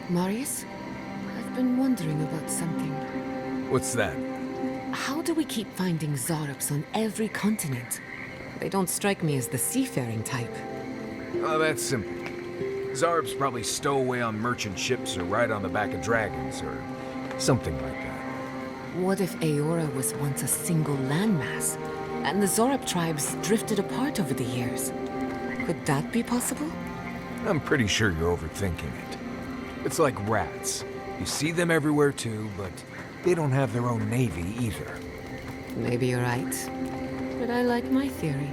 Marius, I've been wondering about something. What's that? How do we keep finding Zorops on every continent? They don't strike me as the seafaring type. Oh, that's simple. Zarb's probably stowaway on merchant ships or ride on the back of dragons or something like that. What if Eora was once a single landmass, and the Zorop tribes drifted apart over the years? Could that be possible? I'm pretty sure you're overthinking it. It's like rats. You see them everywhere too, but they don't have their own navy either. Maybe you're right, but I like my theory.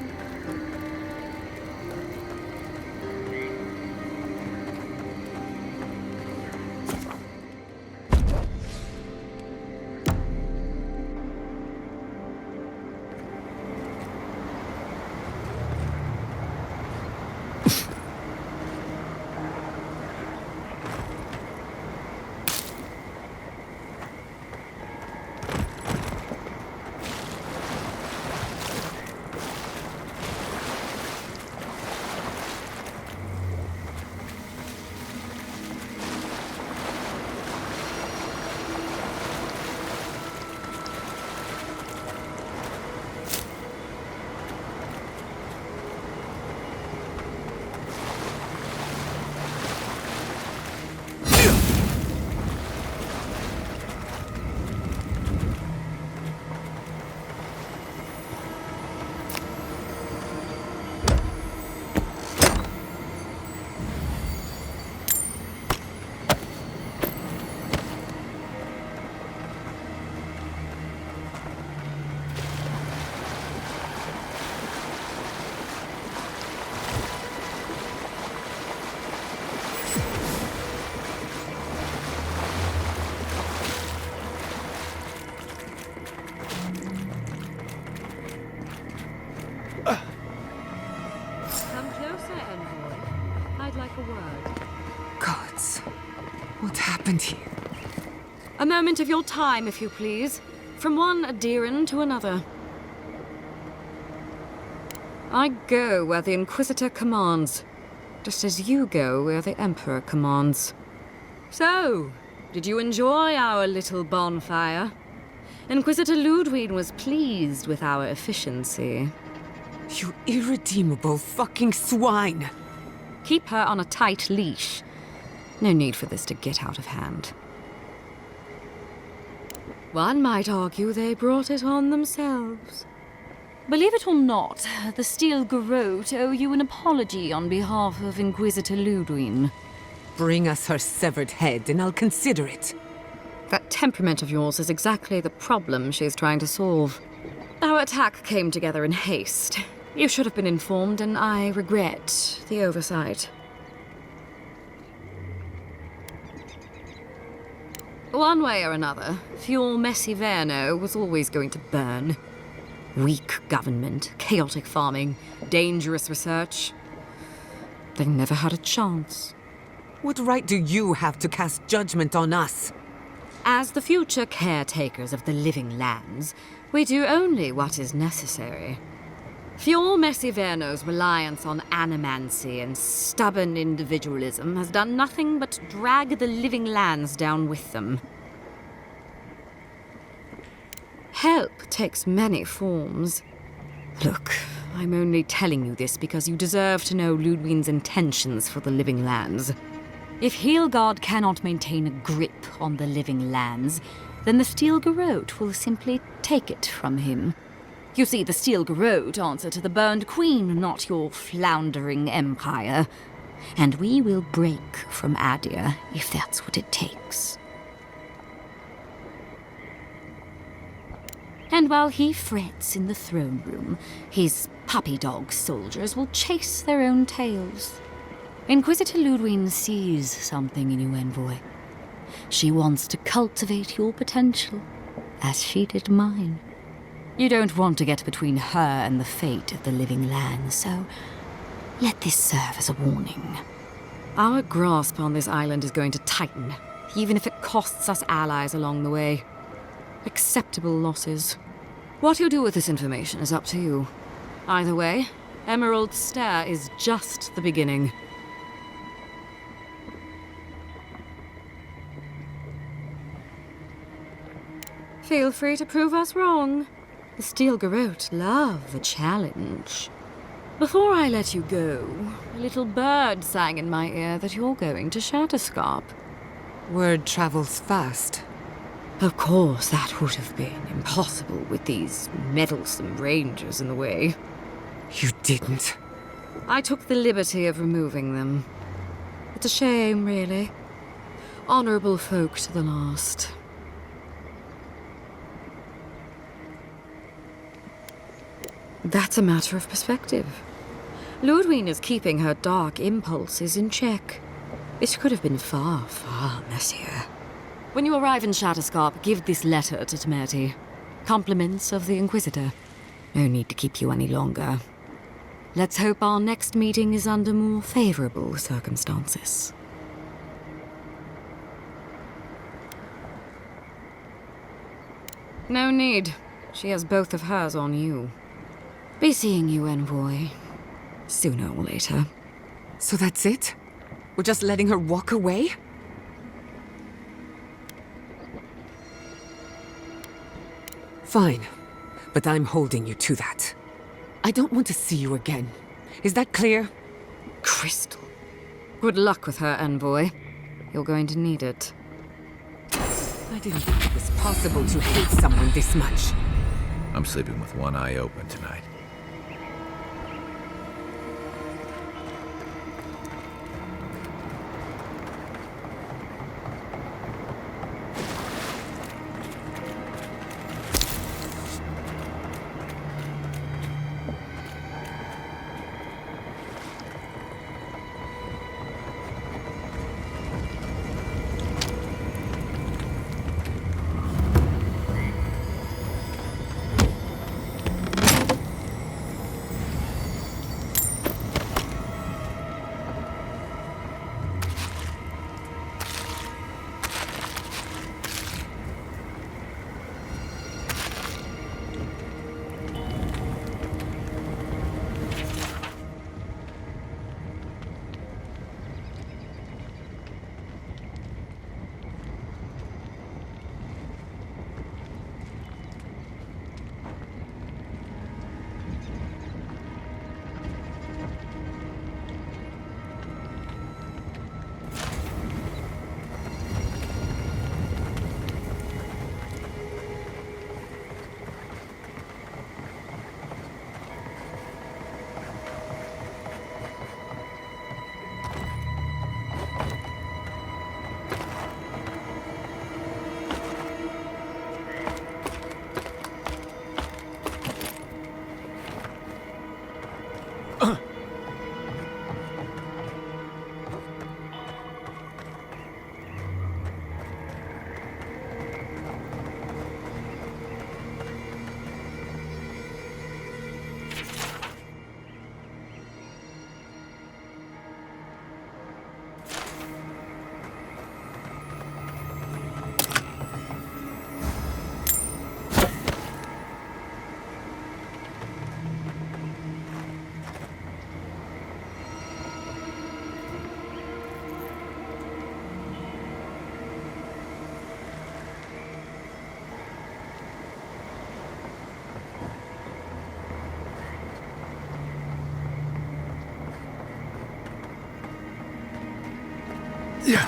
Come closer, envoy. I'd like a word. Gods, what happened here? A moment of your time, if you please. From one Aedyran to another. I go where the Inquisitor commands, just as you go where the Emperor commands. So, did you enjoy our little bonfire? Inquisitor Ludwig was pleased with our efficiency. You irredeemable fucking swine! Keep her on a tight leash. No need for this to get out of hand. One might argue they brought it on themselves. Believe it or not, the Steel Garrote owe you an apology on behalf of Inquisitor Ludwig. Bring us her severed head and I'll consider it. That temperament of yours is exactly the problem she's trying to solve. Our attack came together in haste. You should have been informed, and I regret the oversight. One way or another, Fuel Messiverno was always going to burn. Weak government, chaotic farming, dangerous research. They never had a chance. What right do you have to cast judgment on us? As the future caretakers of the living lands, we do only what is necessary. Fuel Messiverno's reliance on animancy and stubborn individualism has done nothing but drag the living lands down with them. Help takes many forms. Look, I'm only telling you this because you deserve to know Ludwig's intentions for the living lands. If Heelgard cannot maintain a grip on the living lands, then the Steel Garrote will simply take it from him. You see, the Steel Garrote answer to the Burned Queen, not your floundering empire. And we will break from Aedyr if that's what it takes. And while he frets in the throne room, his puppy dog soldiers will chase their own tails. Inquisitor Ludwig sees something in you, envoy. She wants to cultivate your potential, as she did mine. You don't want to get between her and the fate of the living land, so let this serve as a warning. Our grasp on this island is going to tighten, even if it costs us allies along the way. Acceptable losses. What you do with this information is up to you. Either way, Emerald Stair is just the beginning. Feel free to prove us wrong. The Steel Garrote love a challenge. Before I let you go, a little bird sang in my ear that you're going to Shatterscarp. Word travels fast. Of course, that would have been impossible with these meddlesome rangers in the way. You didn't. I took the liberty of removing them. It's a shame, really. Honorable folk to the last. That's a matter of perspective. Ludwig is keeping her dark impulses in check. This could have been far, far messier. When you arrive in Shatterscarp, give this letter to Temerty. Compliments of the Inquisitor. No need to keep you any longer. Let's hope our next meeting is under more favorable circumstances. No need. She has both of hers on you. Be seeing you, envoy. Sooner or later. So that's it? We're just letting her walk away? Fine. But I'm holding you to that. I don't want to see you again. Is that clear? Crystal. Good luck with her, envoy. You're going to need it. I didn't think it was possible to hate someone this much. I'm sleeping with one eye open tonight. Yeah.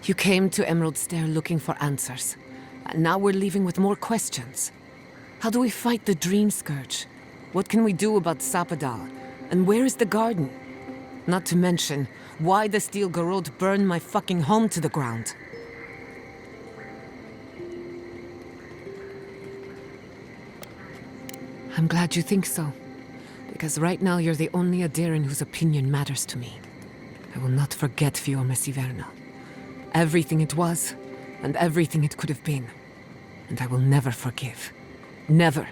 You came to Emerald Stair looking for answers. And now we're leaving with more questions. How do we fight the Dream Scourge? What can we do about Sapadal? And where is the garden? Not to mention, why the Steel Garrote burned my fucking home to the ground. I'm glad you think so. Because right now you're the only Aedyr whose opinion matters to me. I will not forget Fiume Siverna. Everything it was, and everything it could have been. And I will never forgive. Never.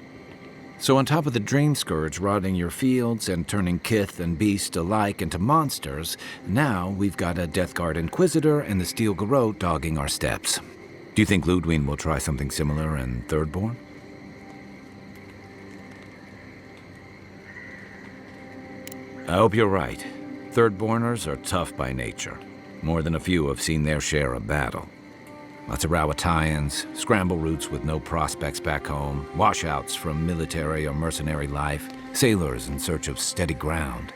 So on top of the Dream Scourge rotting your fields and turning kith and beast alike into monsters, now we've got a Death Guard Inquisitor and the Steel Garrote dogging our steps. Do you think Ludwig will try something similar in Thirdborn? I hope you're right. Thirdborners are tough by nature. More than a few have seen their share of battle. Lots of Rawatayans, scramble routes with no prospects back home, washouts from military or mercenary life, sailors in search of steady ground.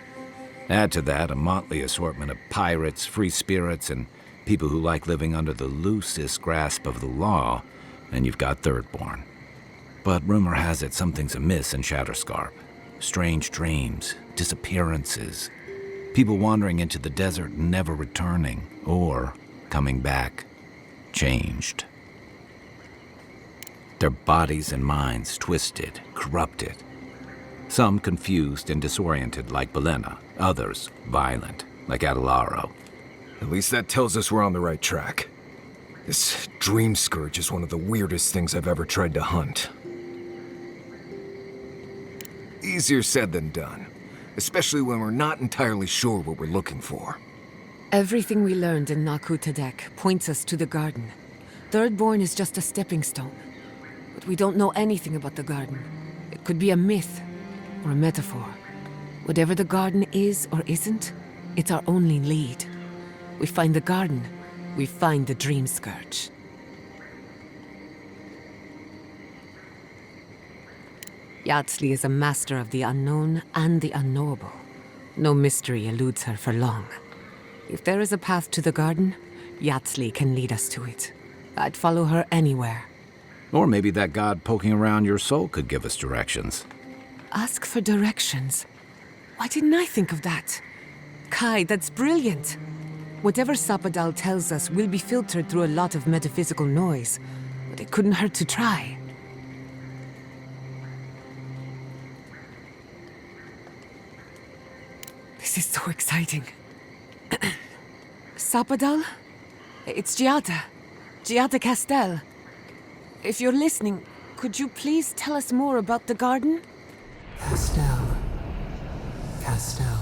Add to that a motley assortment of pirates, free spirits, and people who like living under the loosest grasp of the law, and you've got Thirdborn. But rumor has it something's amiss in Shatterscarp. Strange dreams, disappearances, people wandering into the desert and never returning, or coming back changed. Their bodies and minds twisted, corrupted. Some confused and disoriented like Belena, others violent like Aedyr. At least that tells us we're on the right track. This Dream Scourge is one of the weirdest things I've ever tried to hunt. Easier said than done, especially when we're not entirely sure what we're looking for. Everything we learned in Naku Tadek points us to the garden. Thirdborn is just a stepping stone. But we don't know anything about the garden. It could be a myth or a metaphor. Whatever the garden is or isn't, it's our only lead. We find the garden, we find the Dream Scourge. Yardsley is a master of the unknown and the unknowable. No mystery eludes her for long. If there is a path to the garden, Yardsley can lead us to it. I'd follow her anywhere. Or maybe that god poking around your soul could give us directions. Ask for directions. Why didn't I think of that? Kai, that's brilliant. Whatever Sapadal tells us will be filtered through a lot of metaphysical noise, but it couldn't hurt to try. This is so exciting. Sapadal? It's Giada. Giada Castel. If you're listening, could you please tell us more about the garden? Castel. Castel.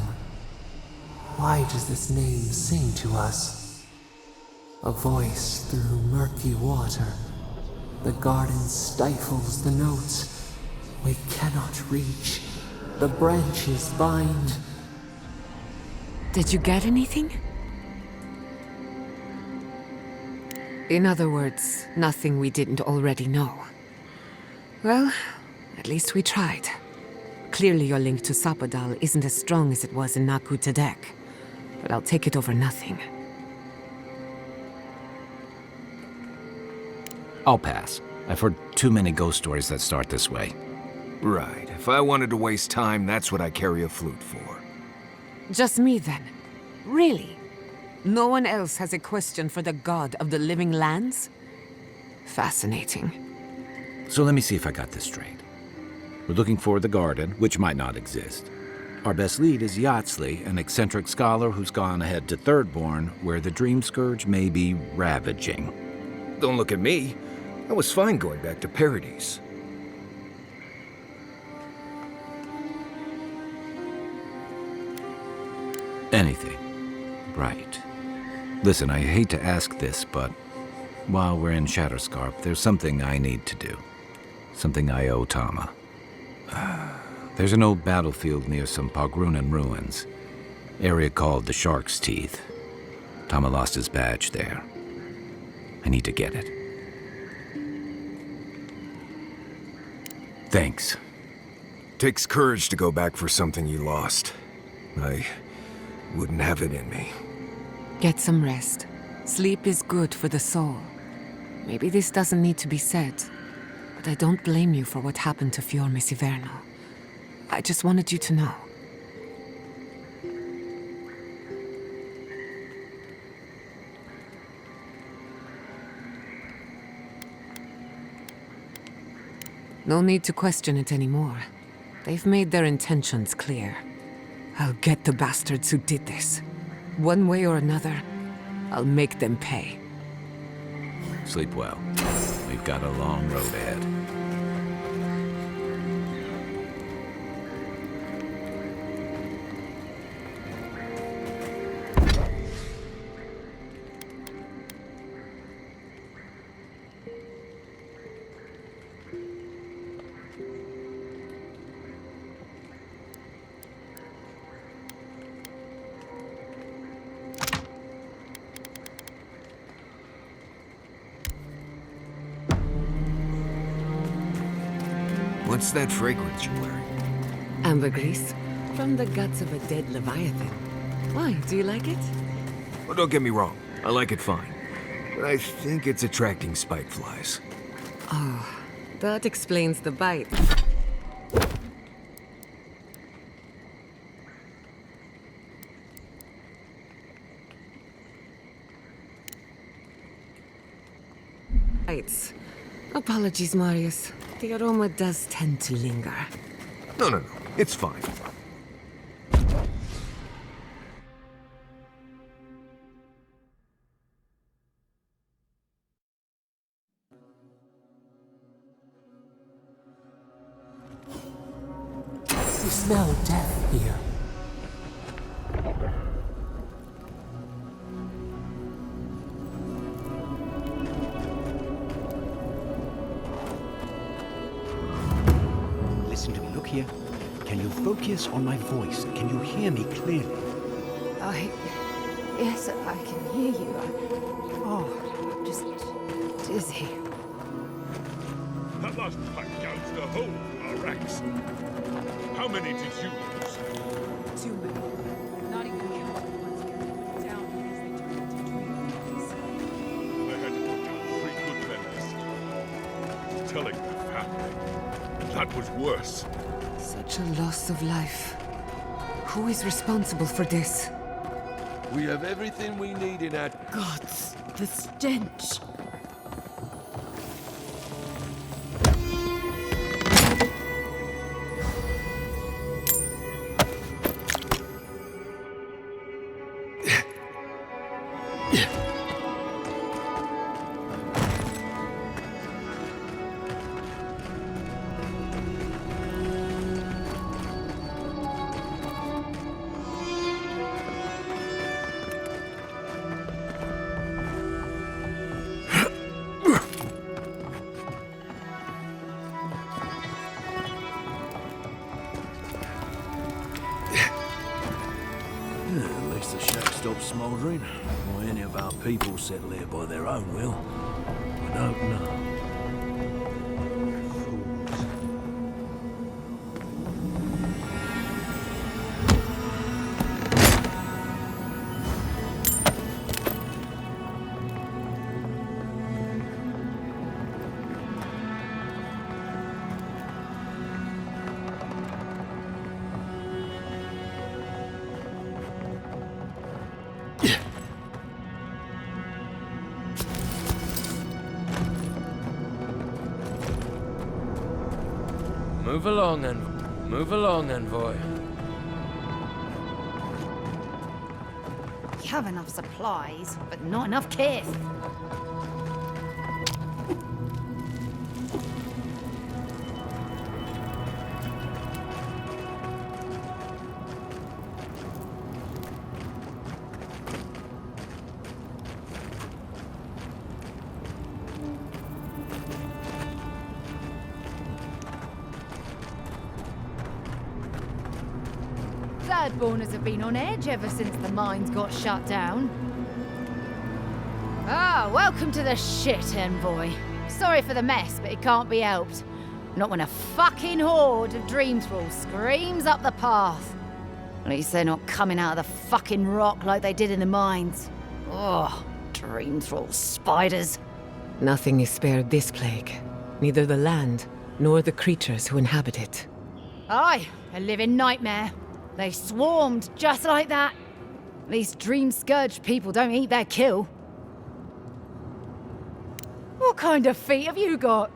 Why does this name sing to us? A voice through murky water. The garden stifles the notes. We cannot reach. The branches bind. Did you get anything? In other words, nothing we didn't already know. Well, at least we tried. Clearly your link to Sapadal isn't as strong as it was in Naku Tadek, but I'll take it over nothing. I'll pass. I've heard too many ghost stories that start this way. Right. If I wanted to waste time, that's what I carry a flute for. Just me then? Really? No one else has a question for the god of the living lands? Fascinating. So let me see if I got this straight. We're looking for the garden, which might not exist. Our best lead is Yardsley, an eccentric scholar who's gone ahead to Thirdborn, where the Dream Scourge may be ravaging. Don't look at me. I was fine going back to Paradise. Anything. Right. Listen, I hate to ask this, but while we're in Shatterscarp, there's something I need to do. Something I owe Tama. There's an old battlefield near some Pogrunan ruins. Area called the Shark's Teeth. Tama lost his badge there. I need to get it. Thanks. Takes courage to go back for something you lost. I wouldn't have it in me. Get some rest. Sleep is good for the soul. Maybe this doesn't need to be said, but I don't blame you for what happened to Fior Messiverno. I just wanted you to know. No need to question it anymore. They've made their intentions clear. I'll get the bastards who did this. One way or another, I'll make them pay. Sleep well. We've got a long road ahead. What's that fragrance you're wearing? Ambergris, from the guts of a dead leviathan. Why, do you like it? Well, don't get me wrong. I like it fine. But I think it's attracting spiteflies. That explains the bite. Bites. Apologies, Marius. The aroma does tend to linger. No. It's fine. You smell death here. Listen to me. Look here. Can you focus on my voice? Can you hear me clearly? Yes, I can hear you. I'm just dizzy. That last pack gouged a hole through our ranks. How many did you lose? Too many. Not even counting the ones getting down because they turned into dreams. I had to put down 3 good members. Telling their family. That was worse. Such a loss of life. Who is responsible for this? We have everything we need in our... Gods, the stench. At least the shack stopped smouldering. Why any of our people settle here by their own will, I don't know. Move along, envoy. You have enough supplies, but not enough kith. Thirdborners have been on edge ever since the mines got shut down. Welcome to the shit, envoy. Sorry for the mess, but it can't be helped. Not when a fucking horde of dream thralls screams up the path. At least they're not coming out of the fucking rock like they did in the mines. Dream thrall spiders. Nothing is spared this plague. Neither the land, nor the creatures who inhabit it. Aye, a living nightmare. They swarmed just like that. These dream scourge people don't eat their kill. What kind of feet have you got?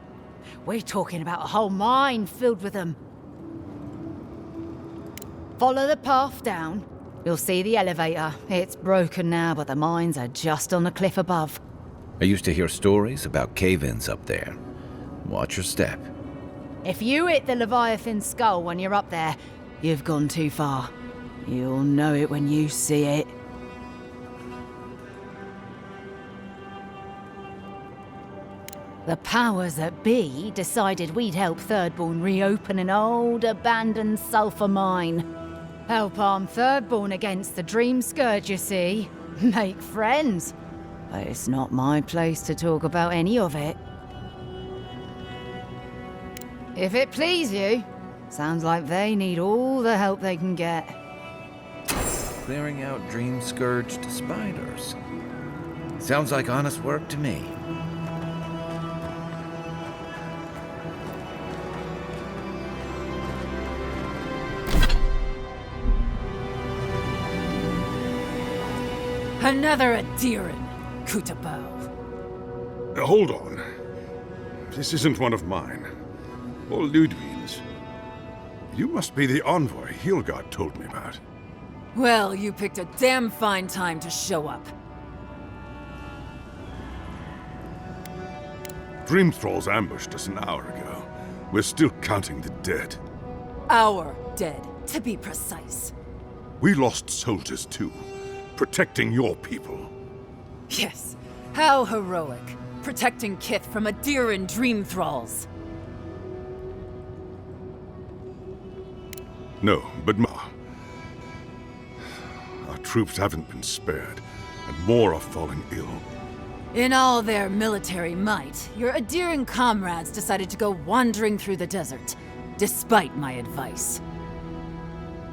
We're talking about a whole mine filled with them. Follow the path down. You'll see the elevator. It's broken now, but the mines are just on the cliff above. I used to hear stories about cave-ins up there. Watch your step. If you hit the Leviathan skull when you're up there, you've gone too far. You'll know it when you see it. The powers that be decided we'd help Thirdborn reopen an old, abandoned sulfur mine. Help arm Thirdborn against the Dream Scourge, you see. Make friends. But it's not my place to talk about any of it. If it please you, sounds like they need all the help they can get. Clearing out dream-scourged spiders. Sounds like honest work to me. Another Aedyran, Kutabel. Hold on. This isn't one of mine. Or Ludwig's. You must be the envoy Hilgard told me about. Well, you picked a damn fine time to show up. Dream Thralls ambushed us an hour ago. We're still counting the dead. Our dead, to be precise. We lost soldiers too, protecting your people. Yes, how heroic. Protecting Kith from Aedyran dream thralls. No, but our troops haven't been spared, and more are falling ill. In all their military might, your Aedyran comrades decided to go wandering through the desert, despite my advice.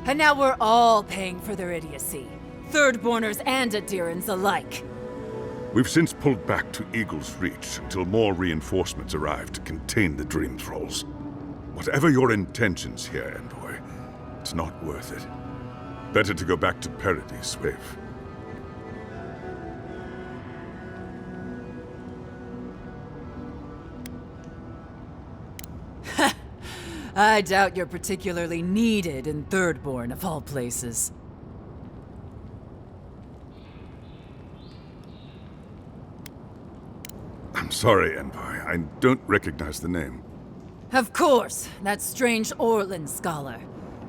And now we're all paying for their idiocy, Thirdborners and Aedyrans alike. We've since pulled back to Eagle's Reach until more reinforcements arrive to contain the Dream Thralls. Whatever your intentions here, Envoy, it's not worth it. Better to go back to Paradise safe. I doubt you're particularly needed in Thirdborn, of all places. I'm sorry, Envoy. I don't recognize the name. Of course, that strange Orlin scholar.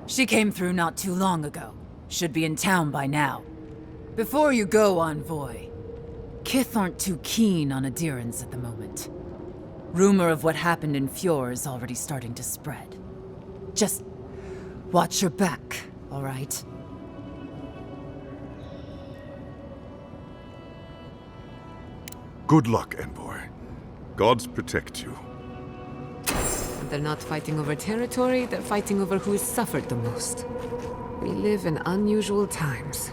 She came through not too long ago. Should be in town by now. Before you go, Envoy, Kith aren't too keen on Aedyrans at the moment. Rumor of what happened in Fjord is already starting to spread. Just watch your back, all right? Good luck, Envoy. Gods protect you. They're not fighting over territory, they're fighting over who has suffered the most. We live in unusual times.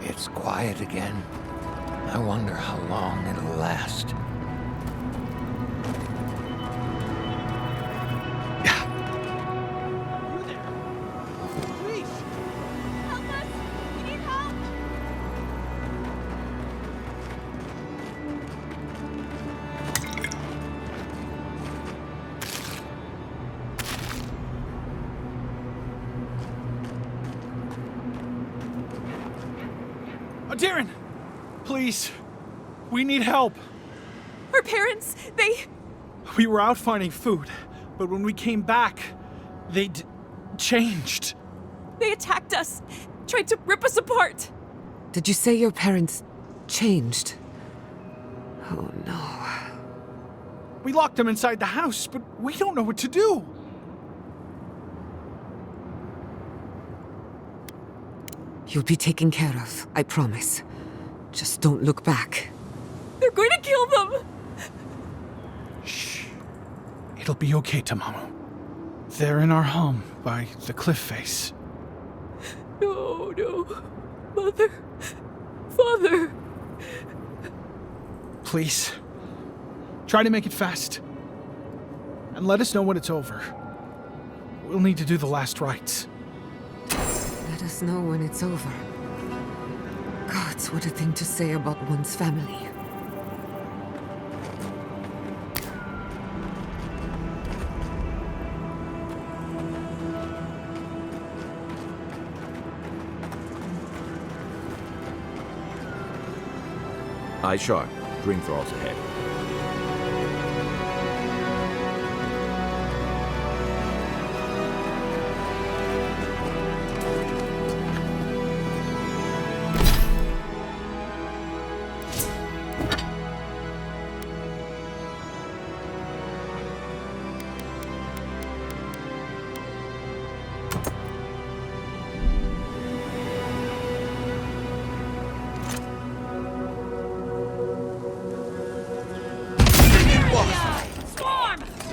It's quiet again. I wonder how long it'll last. Aedyran! Please! We need help! Our parents, We were out finding food, but when we came back, they'd changed. They attacked us, tried to rip us apart. Did you say your parents changed? Oh no. We locked them inside the house, but we don't know what to do. You'll be taken care of, I promise. Just don't look back. They're going to kill them! Shh. It'll be okay, Tamamu. They're in our home, by the cliff face. No, no. Mother. Father. Please. Try to make it fast. And let us know when it's over. We'll need to do the last rites. Let us know when it's over. Gods, what a thing to say about one's family. Eye sharp. Dream Thralls ahead.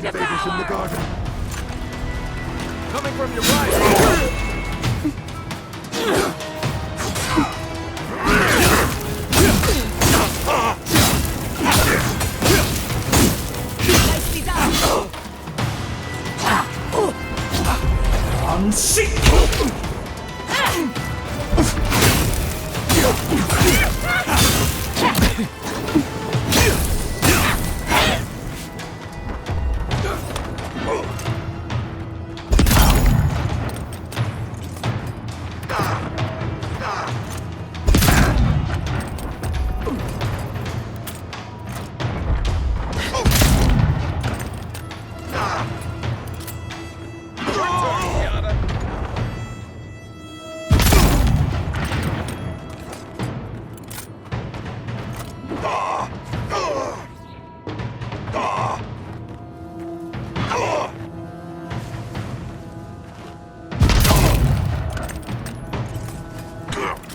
invaders in the garden. Coming from your right!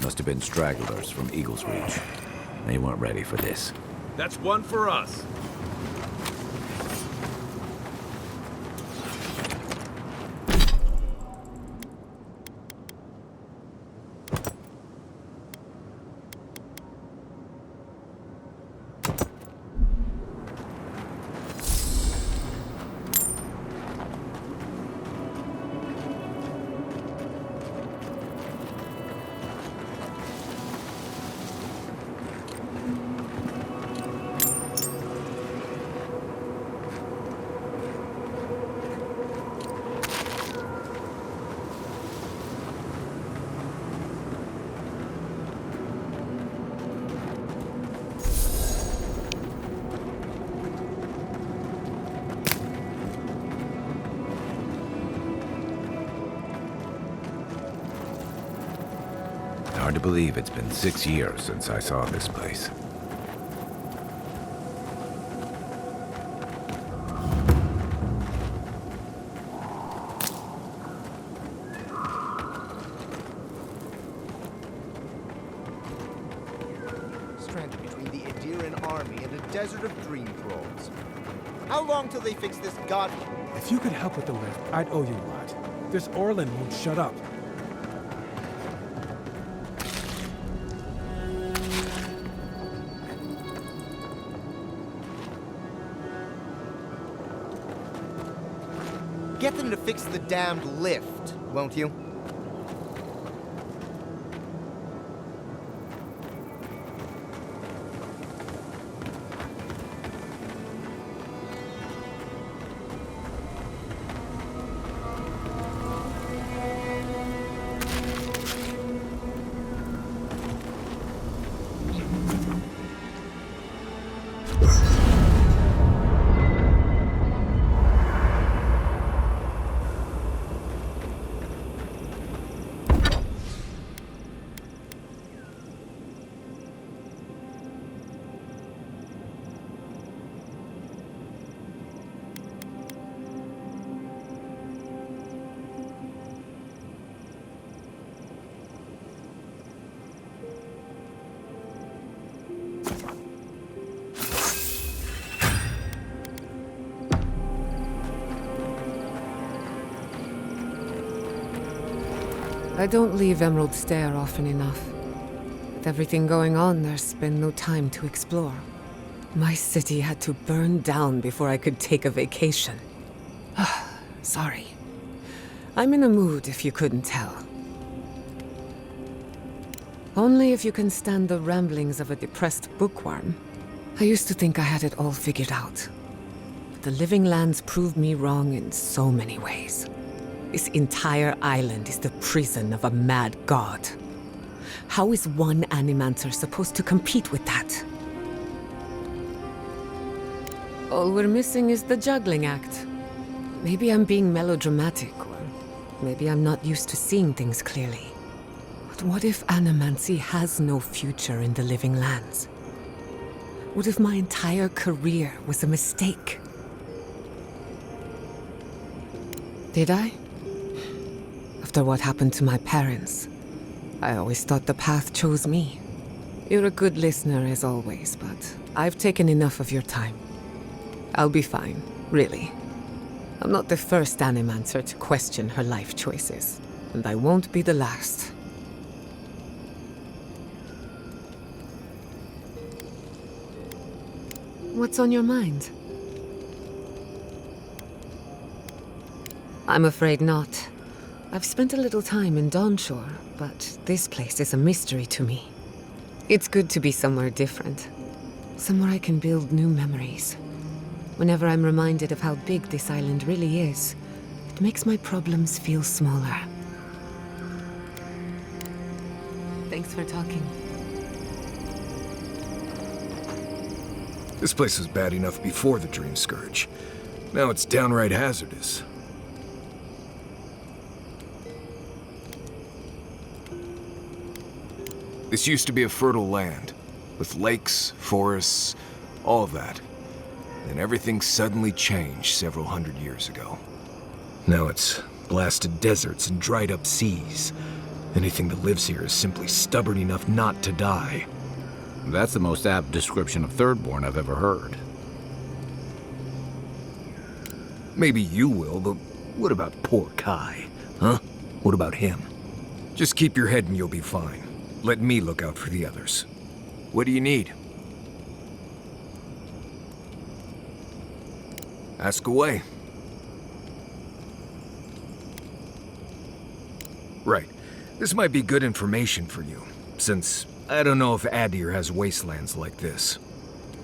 Must have been stragglers from Eagle's Reach. They weren't ready for this. That's one for us. Hard to believe it's been 6 years since I saw this place. Stranded between the Aedyr army and a desert of dream thralls. How long till they fix this god? If you could help with the lift, I'd owe you a lot. This Orlin won't shut up. Get them to fix the damned lift, won't you? I don't leave Emerald Stair often enough. With everything going on, there's been no time to explore. My city had to burn down before I could take a vacation. Sorry. I'm in a mood, if you couldn't tell. Only if you can stand the ramblings of a depressed bookworm. I used to think I had it all figured out. But the Living Lands proved me wrong in so many ways. This entire island is the prison of a mad god. How is one Animancer supposed to compete with that? All we're missing is the juggling act. Maybe I'm being melodramatic, or maybe I'm not used to seeing things clearly. But what if Animancy has no future in the Living Lands? What if my entire career was a mistake? Did I? After what happened to my parents, I always thought the path chose me. You're a good listener as always, but I've taken enough of your time. I'll be fine, really. I'm not the first Animancer to question her life choices, and I won't be the last. What's on your mind? I'm afraid not. I've spent a little time in Dawnshore, but this place is a mystery to me. It's good to be somewhere different. Somewhere I can build new memories. Whenever I'm reminded of how big this island really is, it makes my problems feel smaller. Thanks for talking. This place was bad enough before the Dream Scourge. Now it's downright hazardous. This used to be a fertile land, with lakes, forests, all of that. Then everything suddenly changed several hundred years ago. Now it's blasted deserts and dried up seas. Anything that lives here is simply stubborn enough not to die. That's the most apt description of Thirdborn I've ever heard. Maybe you will, but what about poor Kai? Huh? What about him? Just keep your head and you'll be fine. Let me look out for the others. What do you need? Ask away. Right. This might be good information for you, since I don't know if Aedyr has wastelands like this.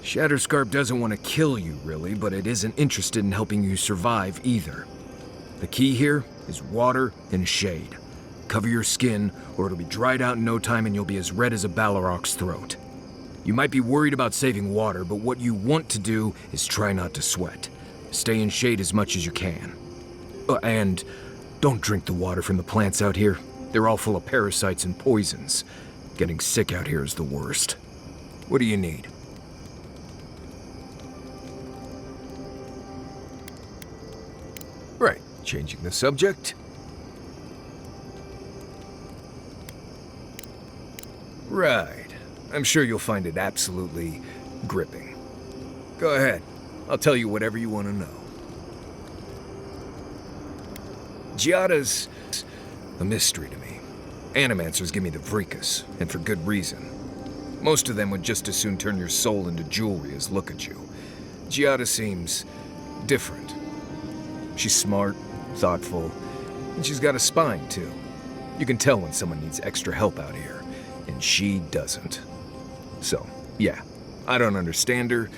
Shatterscarp doesn't want to kill you, really, but it isn't interested in helping you survive either. The key here is water and shade. Cover your skin, or it'll be dried out in no time and you'll be as red as a Balrog's throat. You might be worried about saving water, but what you want to do is try not to sweat. Stay in shade as much as you can. And don't drink the water from the plants out here. They're all full of parasites and poisons. Getting sick out here is the worst. What do you need? Right, changing the subject. Right. I'm sure you'll find it absolutely gripping. Go ahead. I'll tell you whatever you want to know. Giada's a mystery to me. Animancers give me the Vreekas, and for good reason. Most of them would just as soon turn your soul into jewelry as look at you. Giada seems different. She's smart, thoughtful, and she's got a spine, too. You can tell when someone needs extra help out here. And she doesn't. So, yeah, I don't understand her,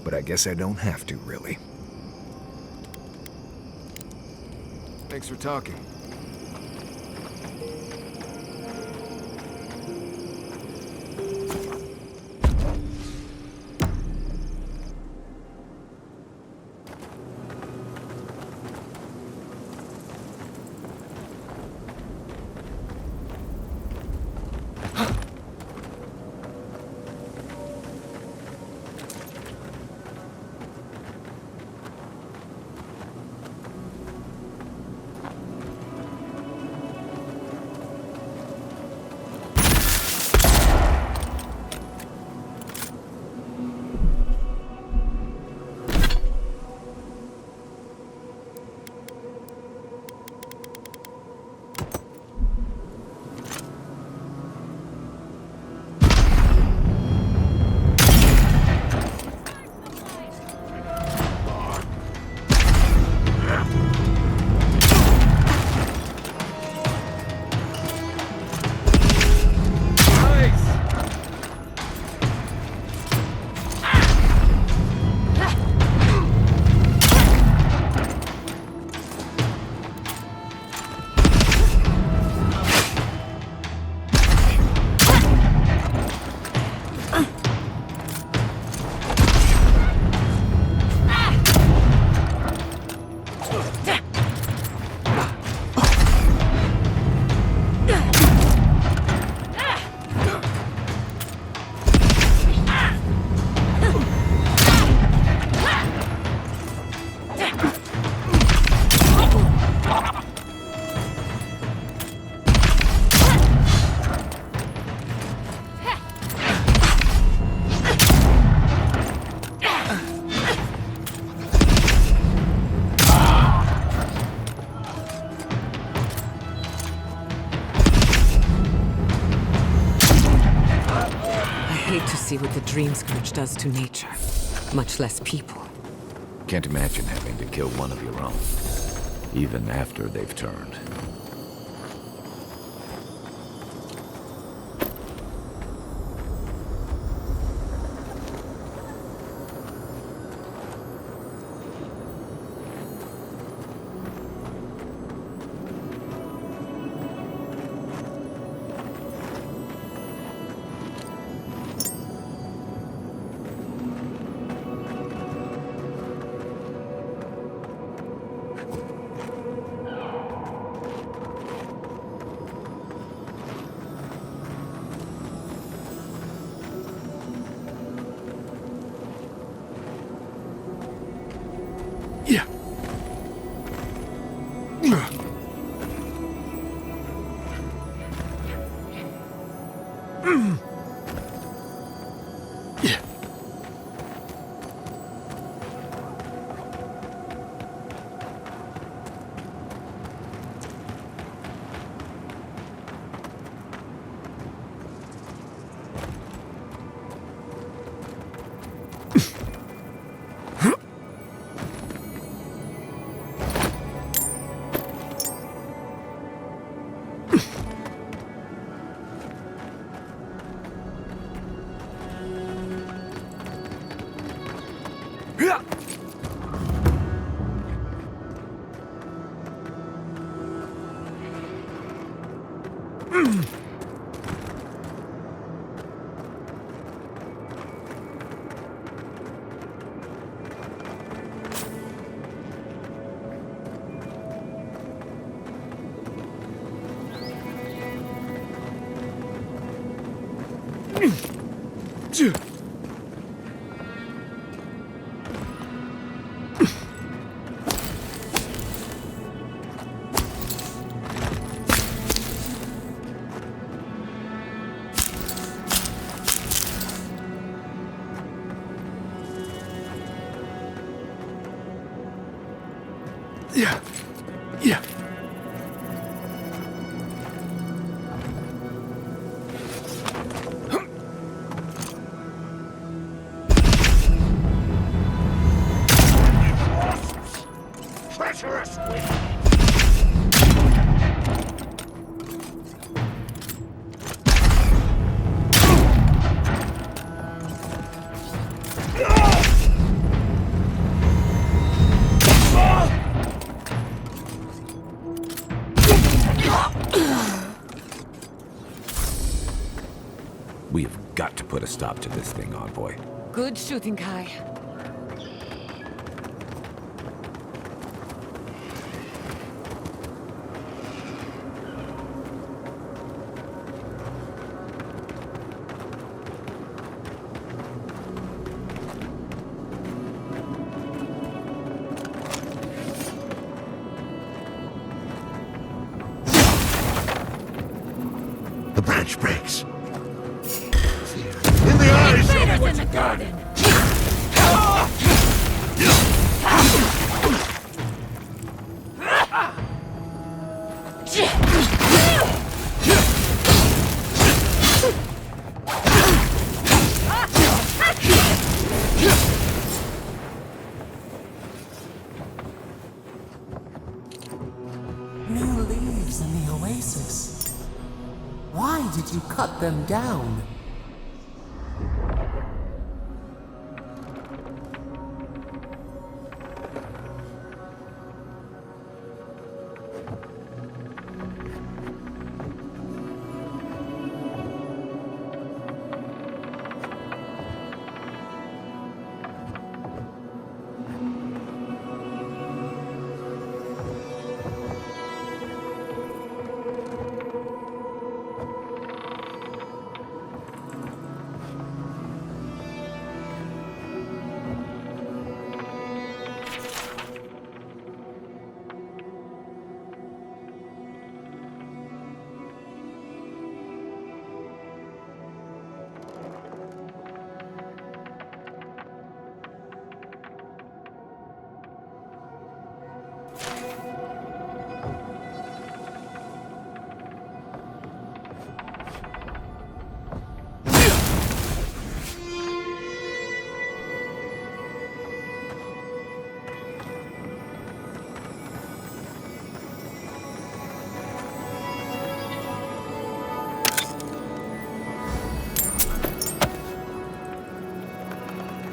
but I guess I don't have to, really. Thanks for talking. Dream Scourge does to nature, much less people. Can't imagine having to kill one of your own, even after they've turned. We've got to put a stop to this thing, Envoy. Good shooting, Kai. The branch breaks. In the eyes! In the garden! New leaves in the oasis. Why did you cut them down?